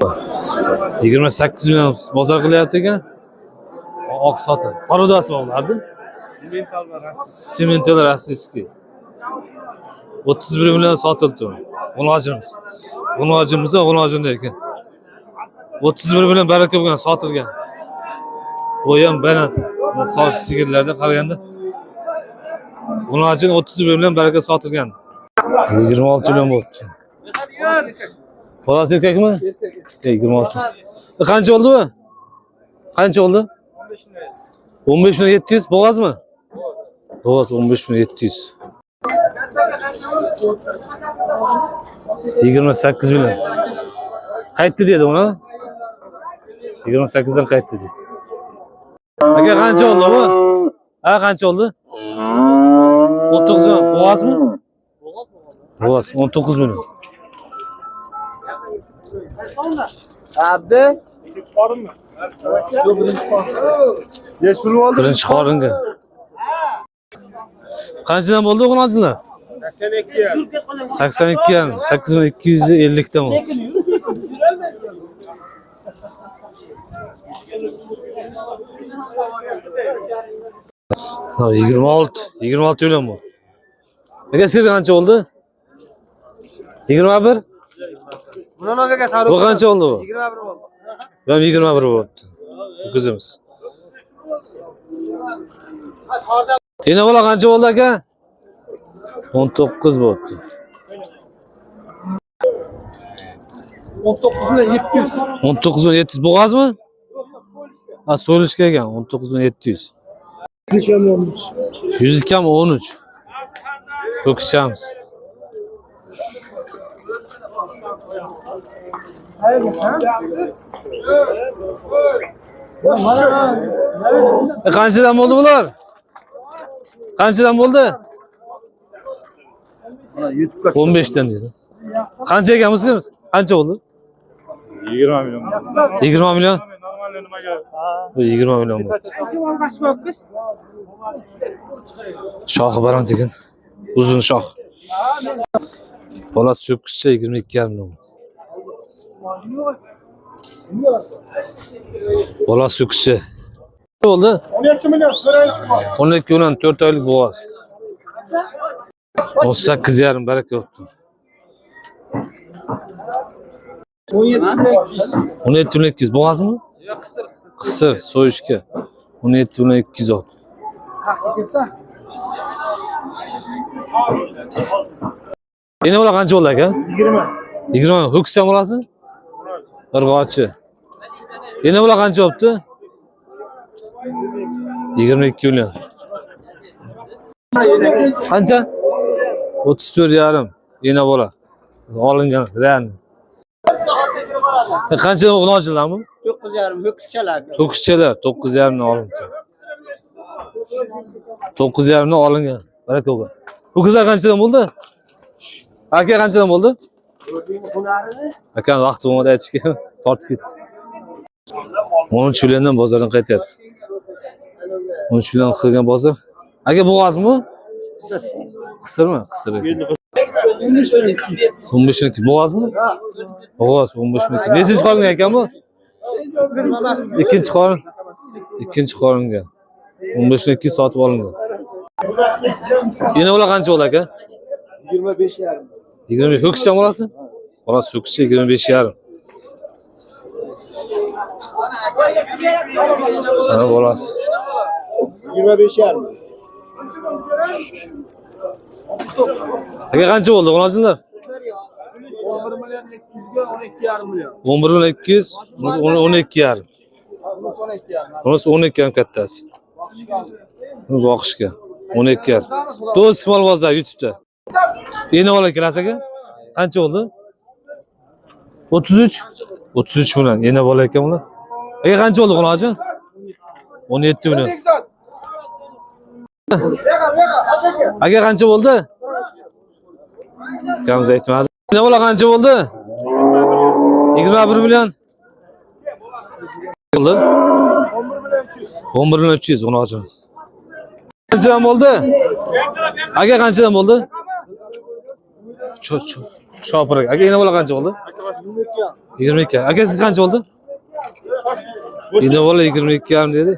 28 million bozor qilyapti ekan. Oq sotib. Parodasi borlardi. Simental rossiyskiy. 31 million sotildi. G'unojimiz. G'unojimda ekan. 31 million baraka bo'lgan sotilgan. Bu ham baland. Soch sigirlardan qaraganda. G'unojin 31 million baraka sotilgan. 26 million bo'ldi. Xolos erkakmi? 26. Qancha oldi bu? Qancha oldi? 15 million 700 bo'g'azmi? Bo'g'az 15 million 700. 28 million. Qaytdi dedi uni. 28 dan qaytdi dedi. Aka qancha oldi bu? Ha, qancha oldi? 30 million. Bo'g'azmi? Bo'g'az 19 million. Abdi? Birinchi qoringa. Qanchadan bo'ldi o'g'illar? 82 ham. 8250 dan bo'ldi. Ha, 26 million bu. Aka sir qancha oldi? 21? Bu qancha oldi bu? 21 bo'ldi. Ben 21 bo'ldi. Kızımız. Yine bola qancha bo'ldi aka? 19 bo'ldi. 19.700. 19.700 bo'g'azmi? Ha, so'lishga ekan 19.700. 100 kam 13. Ko'kishamiz. Qanchadan bo'ldi bular? Qanchadan bo'ldi? 15 dan dedi. Qancha ekanmiz? Qancha bo'ldi? 20 million. 20 million. Bu 20 million bo'ldi. Shoxi baland ekan. Uzun shox. Bolas cho'kkichcha 22,5 million. Bolas cho'kkichcha. Ne oldu? 12 million. 12 million 4 oylik boğaz. 18 yarım baraka yoktu. 17 milyon 200 boğaz mı? Yok, kısır. Kısır, soyuşka. 17 milyon 200 oldu. Kalk gitsen. Yine ola qancha oldu aka? 20. 20 ho'kisam olasın? Irg'ochi. Yine ola qancha oldu? 22 milyon. Qancha? 34 yarım. Yine bola. Olingan, real. Qancha o'g'lonchilar bu? 9,5 ho'kizchalar. Ho'kizchalar 9 yarımdan olindi. 9 yarımdan olingan. Baraka o'g'il. Ho'kizlar qanchadan bo'ldi? Aka qanchadan bo'ldi? Aka vaqti bo'lmadi aytishga, tortib ketdi. 13 milliondan bozordan qaytyapti. 13 million qilgan bozor. Aka bo'g'azmi? Qisir. Qisirmi? Qisir. 15 million bo'g'azmi? Bo'g'az 15 million. Nechinchi qoringa ekan bu? Ikkinchi qoringa. 15 million sotib olingan. Yana ular qancha bo'ldi aka? 25,5. 25 ho'kizcha bo'lasi? Bolas ho'kizcha 25,5. Ha, bolas. 25,5. Aka qancha bo'ldi o'g'lonchilar? 11 million 200 ga 12,5 million. 11 million 200, 12,5. Bunisi 12,5 kattasi. Buni boqishga 12,5. Do'st molvozlar YouTube'da. Yeni ola kelasiz aka? Qancha bo'ldi? 33. 33 million. Yeni bola ekan bular. Aka qancha bo'ldi qo'nochi? 17 million. Aka qancha bo'ldi? Kamiz aytmadi. Yeni bola qancha bo'ldi? 21 million. Bo'ldi? 11 million 300 qo'nochi. Qanchadan bo'ldi? Aka qanchadan bo'ldi? Shopper aka. Aka, yana bola qancha bo'ldi? 22. Aka, siz qancha bo'ldi? Yana bola 22 ham dedi.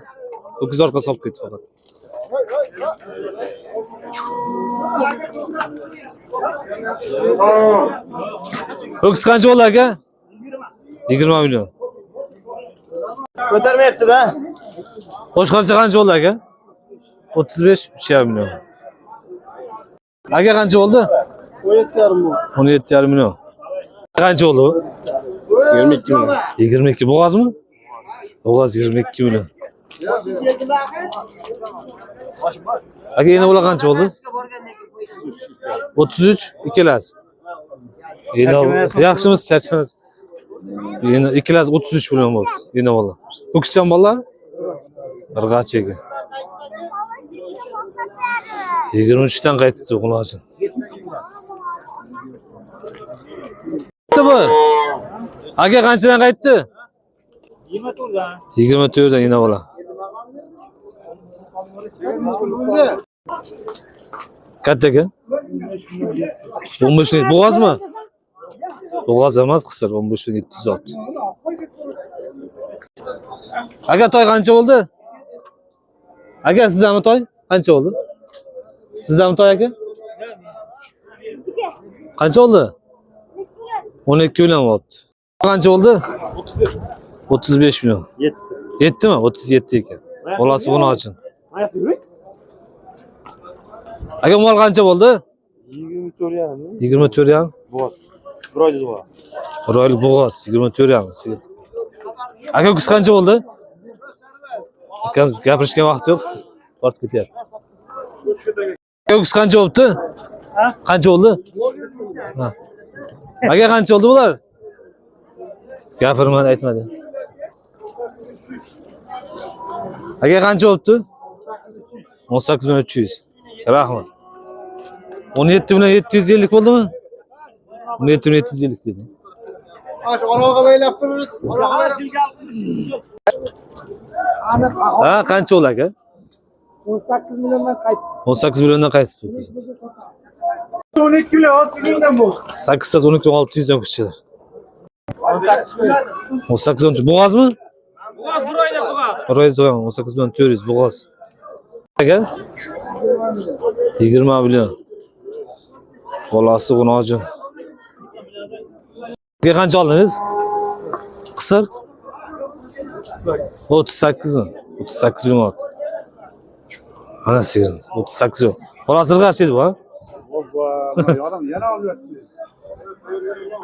Ho'kiz orqa solib ketdi faqat. Ho'kiz qancha bo'ldi aka? 20 million. Ko'tarmayapti-da. Qo'shqancha qancha bo'ldi aka? 35, 3,5 million. Aka qancha bo'ldi? 17,5 million. Qancha bo'ldi? 22 million. 22 bo'g'azmi? Bo'g'az 22 million. Aka yana bular qancha bo'ldi? 33 ikkalasi. Yana yaxshimiz, charchamiz. Yana ikkalasi 33 million bo'ldi. Yana bular. Ho'kizchan bolalar? Irg'achi ekan. 23 dan qaytdi quloqchin. Bu. Aka qanchadan qaytdi? 24 dan. 24 dan yana bola. Katta ekan. 15 ming bo'g'azmi? Bo'g'az emas, qisir 15 ming 700. Aka toy qancha bo'ldi? Aka sizdanmi toy? Qancha bo'ldi? Sizdanmi toy aka? Qancha bo'ldi? 12 million bo'ldi. Qancha bo'ldi? 35 million. 7 mi? 37 ekan. Bolasi quloqchin. Aka mol qancha bo'ldi? 24 yarim. 24 ham. Bo'z. 1 oylik bo'z. 1 oylik bo'g'oz 24 ham. Aka ho'kiz qancha bo'ldi? Akamiz gapirishga vaqt yo'q. Tortib ketyapti. Aka ho'kiz qancha bo'libdi? Qancha bo'ldi? Ha. Aka qancha bo'ldi bular? Gapirmadi, aytmadi. Aka qancha bo'libdi? 18 million 300. Rahmat. 17 million 750 bo'ldimi? 17 million 750 dedi. Orolga baylab turibmiz. Orolga baylab. Ha, qancha bo'ldi aka? 18 milliondan qaytdi. 18 milliondan qaytdi. 12 million 6 milliondan bu. 812 600 dan ko'chadilar. 18 million bo'g'azmi? Bo'g'az 1 oyda bo'g'az. 1 oyda to'g'an 18 million 400 bo'g'az. Aka 20 million. Bolasi quloqchin. Aka qancha oldingiz? Qisir? 38 mi? 38 million oldi. Mana 38 yo'q. Bolasi qancha edi bu, ha? Adam yana olyapti.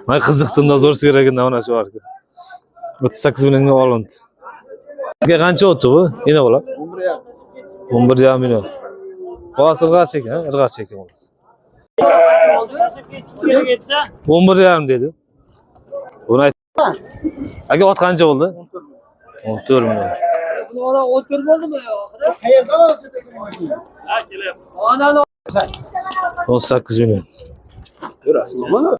Men qiziqdim-da zo'r kerakda mana shu arka. 38 millionga olindi. Aka qancha o'tdi bu? Yana bola? 11,5 million. Bolasi qancha ekan? Irg'achi ekan bolasi. 11,5 dedi. Buni ayt. Aka ot qancha bo'ldi? 14 million. Buni 14 bo'ldimi yo? Qayerda bo'lsa Ha, kelib. 18 million. Ko'rasizmi?